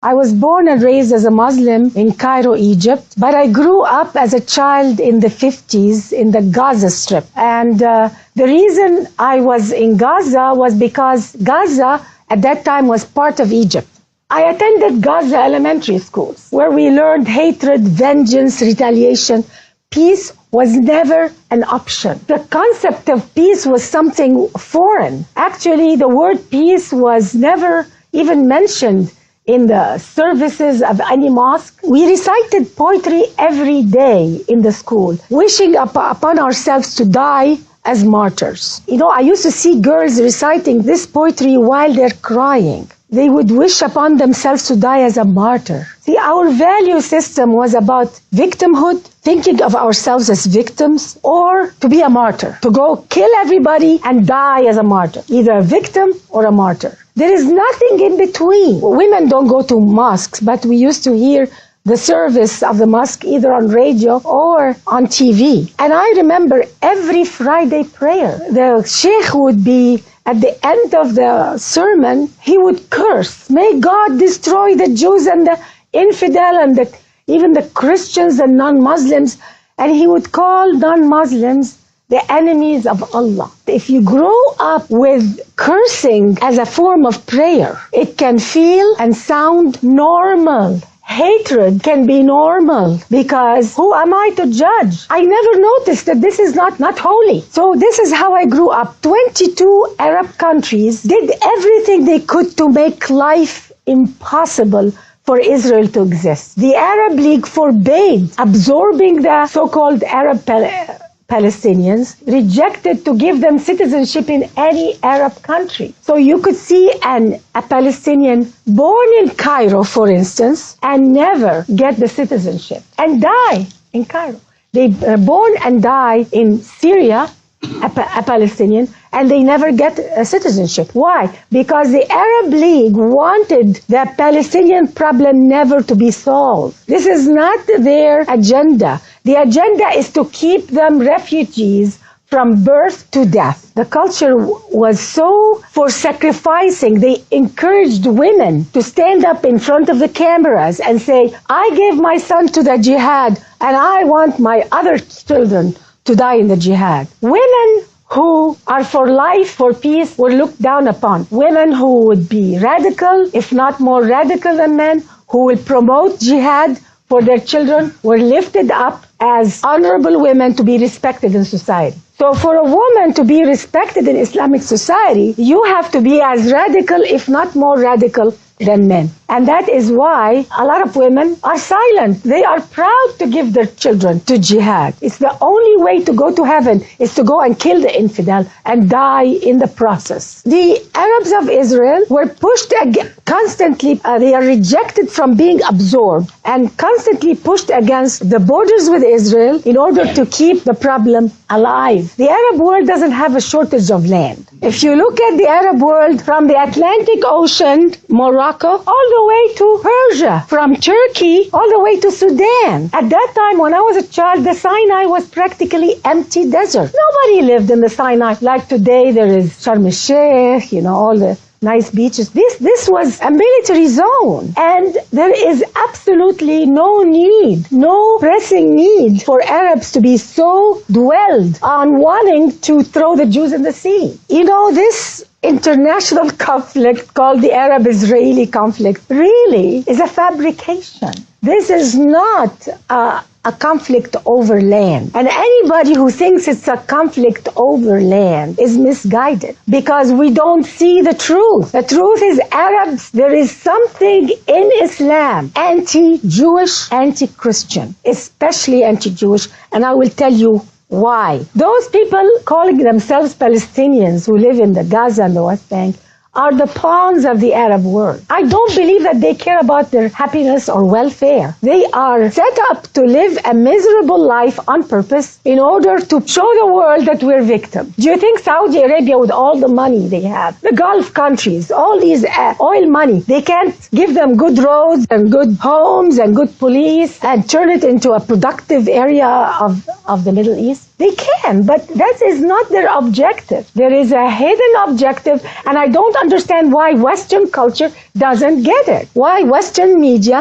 I was born and raised as a Muslim in Cairo, Egypt, but I grew up as a child in the 50s in the Gaza Strip. And the reason I was in Gaza was because Gaza at that time was part of Egypt. I attended Gaza elementary schools where we learned hatred, vengeance, retaliation. Peace was never an option. The concept of peace was something foreign. Actually, the word peace was never even mentioned in the services of any mosque. We recited poetry every day in the school, wishing upon ourselves to die as martyrs. You know, I used to see girls reciting this poetry while they're crying. They would wish upon themselves to die as a martyr. See, our value system was about victimhood, thinking of ourselves as victims, or to be a martyr, to go kill everybody and die as a martyr, either a victim or a martyr. There is nothing in between. Women don't go to mosques, but we used to hear the service of the mosque either on radio or on TV. And I remember every Friday prayer, the sheikh would be at the end of the sermon, he would curse, may God destroy the Jews and the infidel and even the Christians and non-Muslims. And he would call non-Muslims the enemies of Allah. If you grow up with cursing as a form of prayer, it can feel and sound normal. Hatred can be normal because who am I to judge? I never noticed that this is not holy. So this is how I grew up. 22 Arab countries did everything they could to make life impossible for Israel to exist. The Arab League forbade absorbing the so-called Arab Palestinians, rejected to give them citizenship in any Arab country. So you could see a Palestinian born in Cairo, for instance, and never get the citizenship and die in Cairo. They are born and die in Syria, a Palestinian, and they never get a citizenship. Why? Because the Arab League wanted the Palestinian problem never to be solved. This is not their agenda. The agenda is to keep them refugees from birth to death. The culture was so for sacrificing. They encouraged women to stand up in front of the cameras and say, I gave my son to the jihad and I want my other children to die in the jihad. Women who are for life, for peace, were looked down upon. Women who would be radical, if not more radical than men, who will promote jihad for their children, were lifted up as honorable women to be respected in society. So for a woman to be respected in Islamic society, you have to be as radical, if not more radical, than men. And that is why a lot of women are silent. They are proud to give their children to jihad. It's the only way to go to heaven is to go and kill the infidel and die in the process. The Arabs of Israel were pushed constantly. They are rejected from being absorbed and constantly pushed against the borders with Israel in order to keep the problem alive. The Arab world doesn't have a shortage of land. If you look at the Arab world from the Atlantic Ocean, Morocco, all the way to Persia, from Turkey all the way to Sudan. At that time, when I was a child, the Sinai was practically empty desert. Nobody lived in the Sinai. Like today, there is Sharm el-Sheikh, all the nice beaches. This was a military zone. And there is absolutely no need, no pressing need for Arabs to be so dwelled on wanting to throw the Jews in the sea. This international conflict called the Arab-Israeli conflict really is a fabrication. This is not a conflict over land. And anybody who thinks it's a conflict over land is misguided because we don't see the truth. The truth is Arabs, there is something in Islam anti-Jewish, anti-Christian, especially anti-Jewish, and I will tell you why. Those people calling themselves Palestinians who live in the Gaza and the West Bank are the pawns of the Arab world. I don't believe that they care about their happiness or welfare. They are set up to live a miserable life on purpose in order to show the world that we're victims. Do you think Saudi Arabia, with all the money they have, the Gulf countries, all these oil money, they can't give them good roads and good homes and good police and turn it into a productive area of the Middle East? They can, but that is not their objective. There is a hidden objective, and I don't understand why Western culture doesn't get it. Why Western media